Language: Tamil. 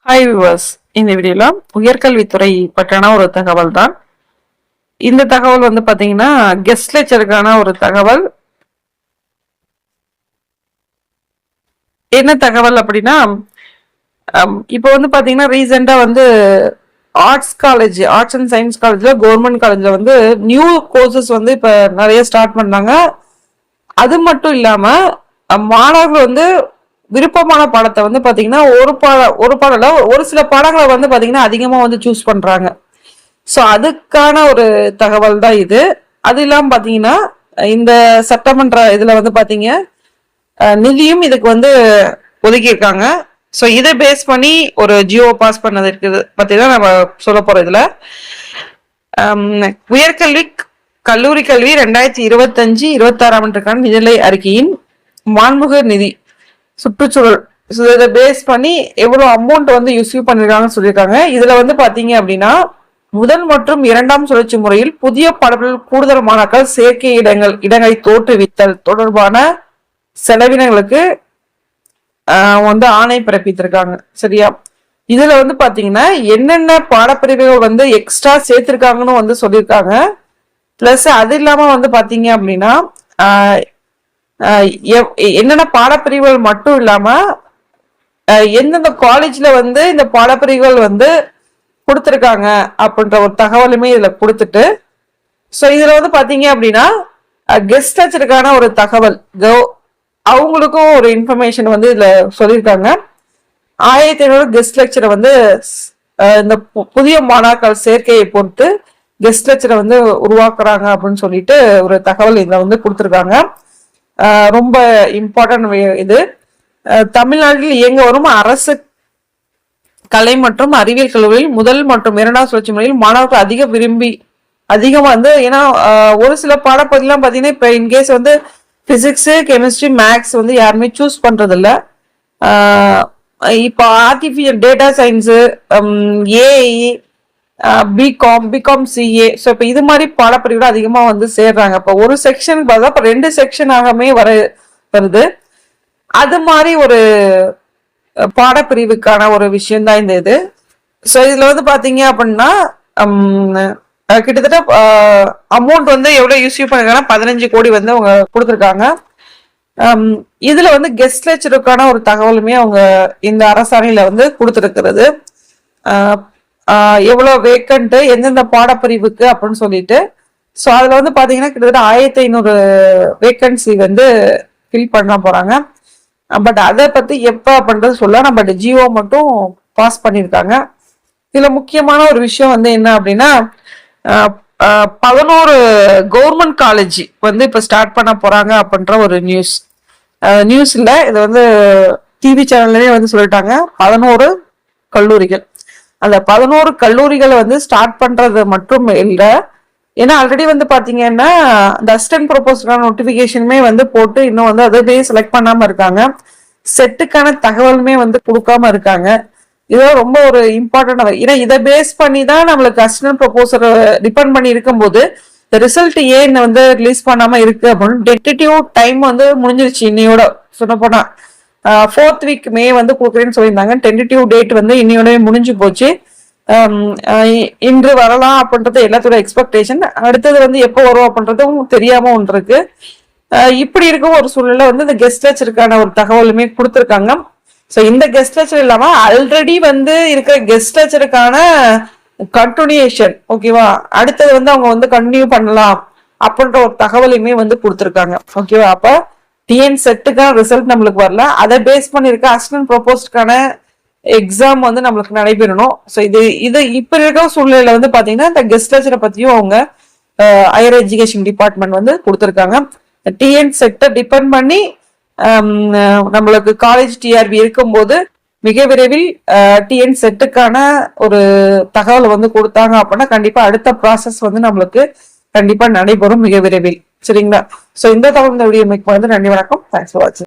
ஹாய் வியூவர்ஸ், இந்த வீடியோல உயர்கல்வித்துறை பற்றின ஒரு தகவல் தான். இந்த தகவல் வந்து பாத்தீங்கன்னா கெஸ்ட் லெக்சருக்கான ஒரு தகவல். என்ன தகவல் அப்படின்னா, இப்போ வந்து பாத்தீங்கன்னா ரீசெண்டா வந்து ஆர்ட்ஸ் அண்ட் சயின்ஸ் காலேஜ்ல கவர்மெண்ட் காலேஜ்ல வந்து நியூ கோர்சஸ் வந்து இப்ப நிறைய ஸ்டார்ட் பண்ணாங்க. அது மட்டும் இல்லாம மாணவர்கள் வந்து விருப்பமான பாடத்தை வந்து பாத்தீங்கன்னா ஒரு பாடல ஒரு சில பாடங்களை வந்து பாத்தீங்கன்னா அதிகமா வந்து சூஸ் பண்றாங்க. ஸோ அதுக்கான ஒரு தகவல் தான் இது. அது இல்லாம பாத்தீங்கன்னா இந்த சட்டமன்ற இதுல வந்து பாத்தீங்க நிதியும் இதுக்கு வந்து ஒதுக்கியிருக்காங்க. ஸோ இதை பேஸ் பண்ணி ஒரு ஜியோ பாஸ் பண்ணது இருக்குது பத்தி தான் நம்ம சொல்ல போறோம். இதுல உயர்கல்வி கல்லூரி கல்வி 2025-26 ஆண்டுக்கான நிதிநிலை அறிக்கையின் மாண்புமிகு நிதி சுற்றுச்சூழல் இதை பேஸ் பண்ணி எவ்வளவு அமௌண்ட் வந்து யூஸ் பண்ணிருக்காங்கன்னு சொல்லியிருக்காங்க. இதுல வந்து பாத்தீங்க அப்படின்னா முதல் மற்றும் இரண்டாம் சுழற்சி முறையில் புதிய பாடப்பில் கூடுதல் மாணாக்கள் சேர்க்கை இடங்களை தோற்றுவித்தல் தொடர்பான செலவினங்களுக்கு வந்து ஆணை பிறப்பித்திருக்காங்க. சரியா? இதுல வந்து பாத்தீங்கன்னா என்னென்ன பாடப்பிரிவுகள் வந்து எக்ஸ்ட்ரா சேர்த்திருக்காங்கன்னு வந்து சொல்லியிருக்காங்க. பிளஸ் அது இல்லாம வந்து பாத்தீங்க அப்படின்னா என்னென்ன பாடப்பிரிவுகள் மட்டும் இல்லாம எந்தெந்த காலேஜ்ல வந்து இந்த பாடப்பிரிவுகள் வந்து கொடுத்துருக்காங்க அப்படின்ற ஒரு தகவலுமே இதுல கொடுத்துட்டு, ஸோ இதுல வந்து பாத்தீங்க அப்படின்னா கெஸ்ட் லெக்சருக்கான ஒரு தகவல் அவங்களுக்கும் ஒரு இன்ஃபர்மேஷன் வந்து இதுல சொல்லியிருக்காங்க. 1500 கெஸ்ட் லெக்சரை வந்து இந்த புதிய மாணாக்கர் சேர்க்கையை பொறுத்து கெஸ்ட் லெக்சரை வந்து உருவாக்குறாங்க அப்படின்னு சொல்லிட்டு ஒரு தகவல் இதுல வந்து கொடுத்துருக்காங்க. ரொம்ப இம்பார்ட்டன்ட் இது. தமிழ்நாட்டில் இயங்க வரும் அரசு கலை மற்றும் அறிவியல் கல்லூரியில் முதல் மற்றும் இரண்டாம் சுழற்சி முறையில் மாணவர்கள் அதிகமா வந்து ஏன்னா ஒரு சில பாடப்பகுதியெல்லாம் பாத்தீங்கன்னா இப்ப இன்கேஸ் வந்து பிசிக்ஸ் கெமிஸ்ட்ரி மேக்ஸ் வந்து யாருமே சூஸ் பண்றது இல்ல. இப்போ artificial data science, AI, B Com CA, so இப்போ இது மாதிரி பாடப்பிரிவுகள் அதிகமா வந்து சேர்றாங்க. இப்போ ஒரு செக்ஷன் பார்த்தா இப்போ 2 செக்ஷனாகவே வருது. அது மாதிரி ஒரு பாடப்பிரிவுக்கான ஒரு விஷயம் தான் இந்த இது. ஸோ இதுல வந்து பாத்தீங்க அப்படின்னா கிட்டத்தட்ட அமௌண்ட் வந்து எவ்வளவு யூஸ் பண்ணிருக்காங்கன்னா 15 கோடி வந்து அவங்க கொடுத்துருக்காங்க. இதுல வந்து கெஸ்ட் லெக்சருக்கான ஒரு தகவலுமே அவங்க இந்த அரசாணையில வந்து கொடுத்துருக்கிறது. எவ்வளவு வேக்கண்ட் எந்தெந்த பாடப்பிரிவுக்கு அப்படின்னு சொல்லிட்டு. ஸோ அதுல வந்து பாத்தீங்கன்னா கிட்டத்தட்ட 1500 வேக்கன்சி வந்து ஃபில் பண்ண போறாங்க. பட் அதை பத்தி எப்ப பண்றது சொல்ல நம்ம ஜியோ மட்டும் பாஸ் பண்ணிருக்காங்க. இதுல முக்கியமான ஒரு விஷயம் வந்து என்ன அப்படின்னா 11 கவர்மெண்ட் காலேஜ் வந்து இப்ப ஸ்டார்ட் பண்ண போறாங்க அப்படின்ற ஒரு நியூஸ்ல இது வந்து டிவி சேனல்லயே வந்து சொல்லிட்டாங்க. 11 கல்லூரிகள், அந்த 11 கல்லூரிகளை வந்து ஸ்டார்ட் பண்றது மட்டும் இல்லை. ஏன்னா ஆல்ரெடி வந்து பாத்தீங்கன்னா இந்த அசிஸ்டன்ட் ப்ரொபோசரான நோட்டிபிகேஷனுமே வந்து போட்டு இன்னும் வந்து அதே செலக்ட் பண்ணாம இருக்காங்க. செட்டுக்கான தகவலுமே வந்து கொடுக்காம இருக்காங்க. இதெல்லாம் ரொம்ப ஒரு இம்பார்ட்டன்ட். ஏன்னா இதை பேஸ் பண்ணி தான் நம்மளுக்கு அசிஸ்டன்ட் ப்ரொபோசர் டிபெண்ட் பண்ணி இருக்கும்போது இந்த ரிசல்ட் ஏன் வந்து ரிலீஸ் பண்ணாம இருக்கு அப்படின்னு டென்டேட்டிவ் டைம் வந்து முடிஞ்சிருச்சு. இன்னையோட சொன்ன போனா 4th வீக் மே வந்து கொடுக்குறேன்னு சொல்லியிருந்தாங்க. டென்டேட்டிவ் டேட் வந்து இன்னையோடவே முடிஞ்சு போச்சு. இன்று வரலாம் அப்படின்றது எல்லாத்தோட எக்ஸ்பெக்டேஷன். அடுத்தது வந்து எப்போ வரும் அப்படின்றதும் தெரியாம ஒன்று இருக்கு. இப்படி இருக்கும் ஒரு சூழ்நிலை வந்து இந்த கெஸ்ட் லெக்சருக்கான ஒரு தகவலுமே கொடுத்துருக்காங்க. ஸோ இந்த கெஸ்ட் லெக்சர் இல்லாம ஆல்ரெடி வந்து இருக்கிற கெஸ்ட் லெக்சருக்கான கண்டினியூஷன், ஓகேவா, அடுத்தது வந்து அவங்க வந்து கண்டினியூ பண்ணலாம் அப்படின்ற ஒரு தகவலையுமே வந்து கொடுத்துருக்காங்க. ஓகேவா? அப்ப டிஎன் செட்டுக்கான ரிசல்ட் நம்மளுக்கு வரல, அதை பேஸ் பண்ணிருக்க அசிஸ்டன்ட் ப்ரொபோஸ்டுக்கான எக்ஸாம் வந்து நம்மளுக்கு நடைபெறணும். ஸோ இது இப்ப இருக்க சூழ்நிலையில வந்து பாத்தீங்கன்னா இந்த கெஸ்ட் லெக்சரை பத்தியும் அவங்க ஹையர் எஜுகேஷன் டிபார்ட்மெண்ட் வந்து கொடுத்துருக்காங்க. டிஎன் செட்டை டிபெண்ட் பண்ணி நம்மளுக்கு காலேஜ் டிஆர்பி இருக்கும்போது மிக விரைவில் டிஎன் செட்டுக்கான ஒரு தகவல் வந்து கொடுத்தாங்க அப்படின்னா கண்டிப்பா அடுத்த ப்ராசஸ் வந்து நம்மளுக்கு கண்டிப்பா நடைபெறும் மிக விரைவில். சரிங்களா? ஸோ இந்த தகவல் இந்த வீடியோ மேக் வந்து நன்றி, வணக்கம், தேங்க்ஸ் ஃபார் வாட்சிங்.